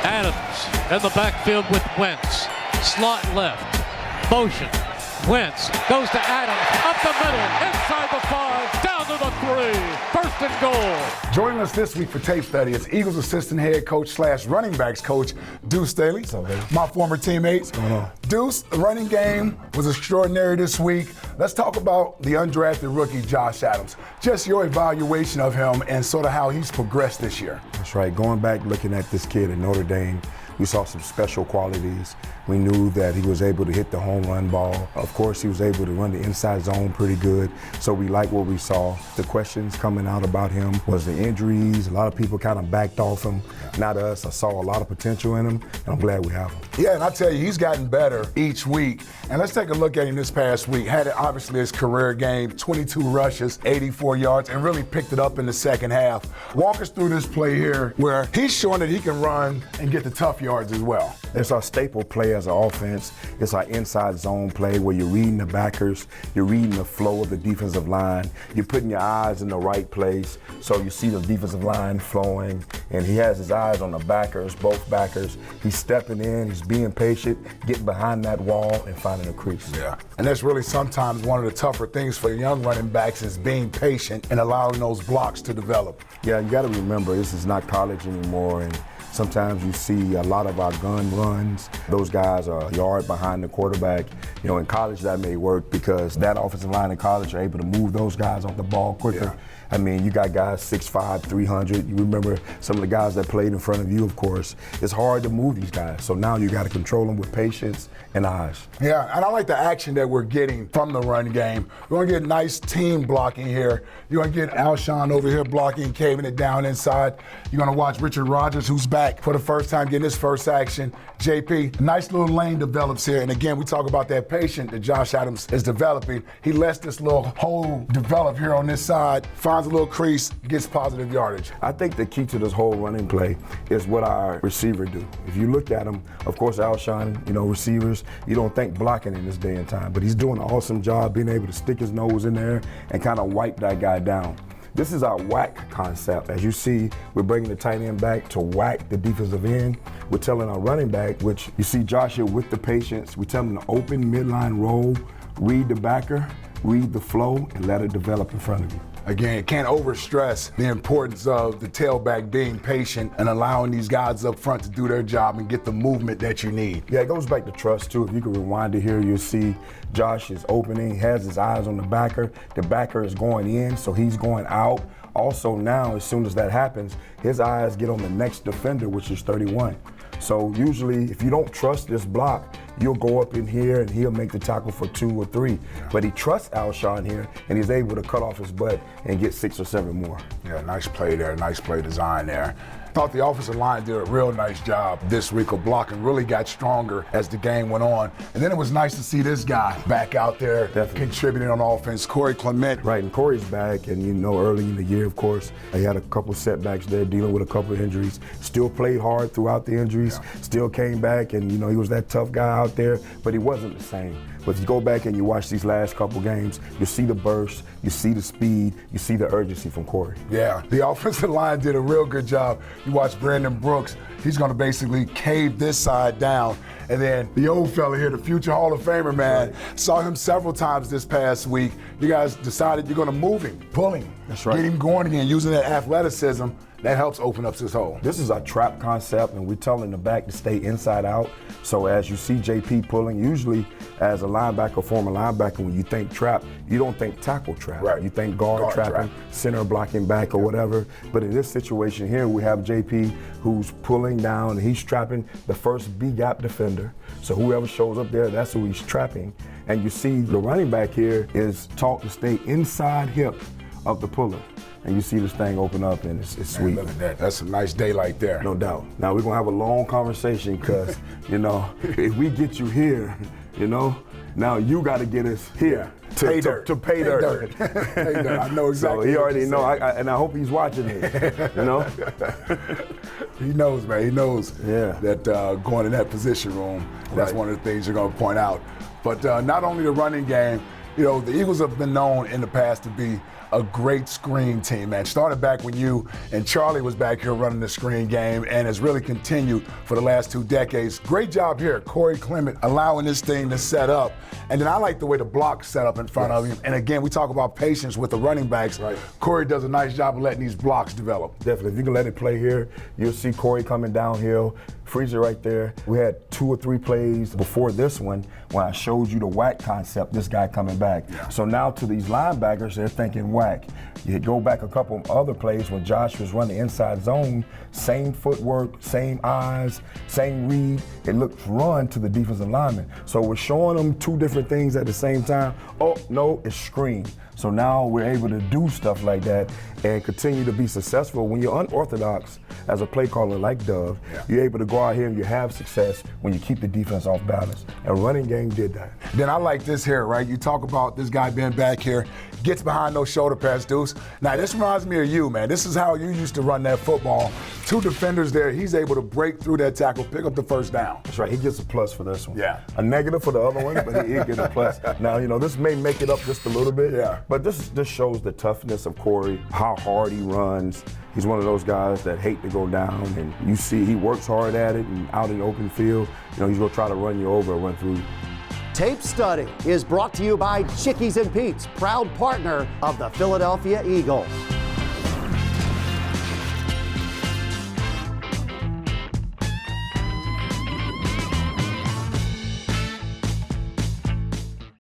Adams in the backfield with Wentz. Slot left. Motion. Wentz goes to Adams. Up the middle. Inside the 5. Down to the 3. First and goal. Joining us this week for Tape Study is Eagles assistant head coach / running backs coach Duce Staley. My former teammates. What's going on? Duce, the running game was extraordinary this week. Let's talk about the undrafted rookie Josh Adams. Just your evaluation of him and sort of how he's progressed this year. That's right. Going back looking at this kid at Notre Dame, we saw some special qualities. We knew that he was able to hit the home run ball. Of course, he was able to run the inside zone pretty good. So we like what we saw. The questions coming out about him was the injuries. A lot of people kind of backed off him. Not us. I saw a lot of potential in him, and I'm glad we have him. Yeah, and I tell you, he's gotten better each week. And let's take a look at him this past week. Had obviously his career game, 22 rushes, 84 yards, and really picked it up in the second half. Walk us through this play here where he's showing that he can run and get the tough yards as well. It's our staple play as an offense. It's our inside zone play where you're reading the backers, you're reading the flow of the defensive line, you're putting your eyes in the right place so you see the defensive line flowing, and he has his eyes on the backers, both backers. He's stepping in, he's being patient, getting behind that wall and finding a crease. Yeah, and that's really sometimes one of the tougher things for young running backs is being patient and allowing those blocks to develop. Yeah, you got to remember, this is not college anymore, and sometimes you see a lot of our gun runs. Those guys are a yard behind the quarterback. You know, in college that may work because that offensive line in college are able to move those guys off the ball quicker. Yeah. I mean, you got guys 6'5", 300. You remember some of the guys that played in front of you, of course. It's hard to move these guys. So now you got to control them with patience and eyes. Yeah, and I like the action that we're getting from the run game. We're going to get nice team blocking here. You're going to get Alshon over here blocking, caving it down inside. You're going to watch Richard Rodgers, who's back for the first time, getting his first action. JP, nice little lane develops here. And again, we talk about that patience that Josh Adams is developing. He lets this little hole develop here on this side, finds a little crease, gets positive yardage. I think the key to this whole running play is what our receiver do. If you look at him, of course, Alshon, receivers, you don't think blocking in this day and time, but he's doing an awesome job being able to stick his nose in there and kind of wipe that guy down. This is our whack concept. As you see, we're bringing the tight end back to whack the defensive end. We're telling our running back, which you see Josh here with the patience, we tell him to open midline roll, read the backer, read the flow, and let it develop in front of you. Again, can't overstress the importance of the tailback being patient and allowing these guys up front to do their job and get the movement that you need. Yeah, it goes back to trust, too. If you can rewind it here, you'll see Josh is opening, has his eyes on the backer. The backer is going in, so he's going out. Also now, as soon as that happens, his eyes get on the next defender, which is 31. So usually, if you don't trust this block, you'll go up in here and he'll make the tackle for 2 or 3. But he trusts Alshon here, and he's able to cut off his butt and get 6 or 7 more. Yeah, nice play there, nice play design there. Thought the offensive line did a real nice job this week of blocking, really got stronger as the game went on. And then it was nice to see this guy back out there contributing on offense, Clement. Right, and Corey's back, and early in the year, of course, he had a couple setbacks there, dealing with a couple of injuries. Still played hard throughout the injuries, still came back, and he was that tough guy out there, but he wasn't the same. But if you go back and you watch these last couple games, you see the burst, you see the speed, you see the urgency from Corey. Yeah, the offensive line did a real good job. You watch Brandon Brooks, he's going to basically cave this side down. And then the old fella here, the future Hall of Famer, man, saw him several times this past week. You guys decided you're going to move him, pull him, That's right. Get him going again, using that athleticism. That helps open up his hole. This is our trap concept, and we're telling the back to stay inside out. So as you see JP pulling, usually as a linebacker, former linebacker, when you think trap, you don't think tackle trap. Right. You think guard trapping, center blocking back or whatever. But in this situation here, we have JP who's pulling down, and he's trapping the first B-gap defender. So whoever shows up there, that's who he's trapping. And you see the running back here is taught to stay inside hip of the puller. And you see this thing open up, and it's sweet. Man, look at that. That's a nice daylight there. No doubt. Now we're gonna have a long conversation because, if we get you here, now you got to get us here to pay dirt. Pay dirt. I know exactly. So he already know, and I hope he's watching this. He knows, man. He knows that going in that position room, that's one of the things you're going to point out. But not only the running game, You know, the Eagles have been known in the past to be a great screen team, man. Started back when you and Charlie was back here running the screen game and has really continued for the last 2 decades. Great job here, Corey Clement, allowing this thing to set up. And then I like the way the block's set up in front of him. And again, we talk about patience with the running backs. Right. Corey does a nice job of letting these blocks develop. Definitely. If you can let it play here, you'll see Corey coming downhill, freeze it right there. We had 2 or 3 plays before this one when I showed you the whack concept, this guy coming back. Yeah. So now to these linebackers, they're thinking whack. You go back a couple other plays when Josh was running inside zone, same footwork, same eyes, same read. It looks run to the defensive lineman. So we're showing them 2 different things at the same time. Oh, no, it's screen. So now we're able to do stuff like that and continue to be successful. When you're unorthodox as a play caller like Dove, you're able to go out here and you have success when you keep the defense off balance. And running game did that. Then I like this here, right? You talk about this guy being back here, gets behind those shoulder pads, Duce. Now, this reminds me of you, man. This is how you used to run that football. 2 defenders there. He's able to break through that tackle, pick up the first down. That's right. He gets a plus for this one. Yeah. A negative for the other one, but he gets a plus. Now, you know, this may make it up just a little bit. Yeah. But this shows the toughness of Corey, how hard he runs. He's one of those guys that hate to go down, and you see he works hard at it, and out in the open field, you know, he's gonna try to run you over or run through you. Tape Study is brought to you by Chickies and Pete's, proud partner of the Philadelphia Eagles.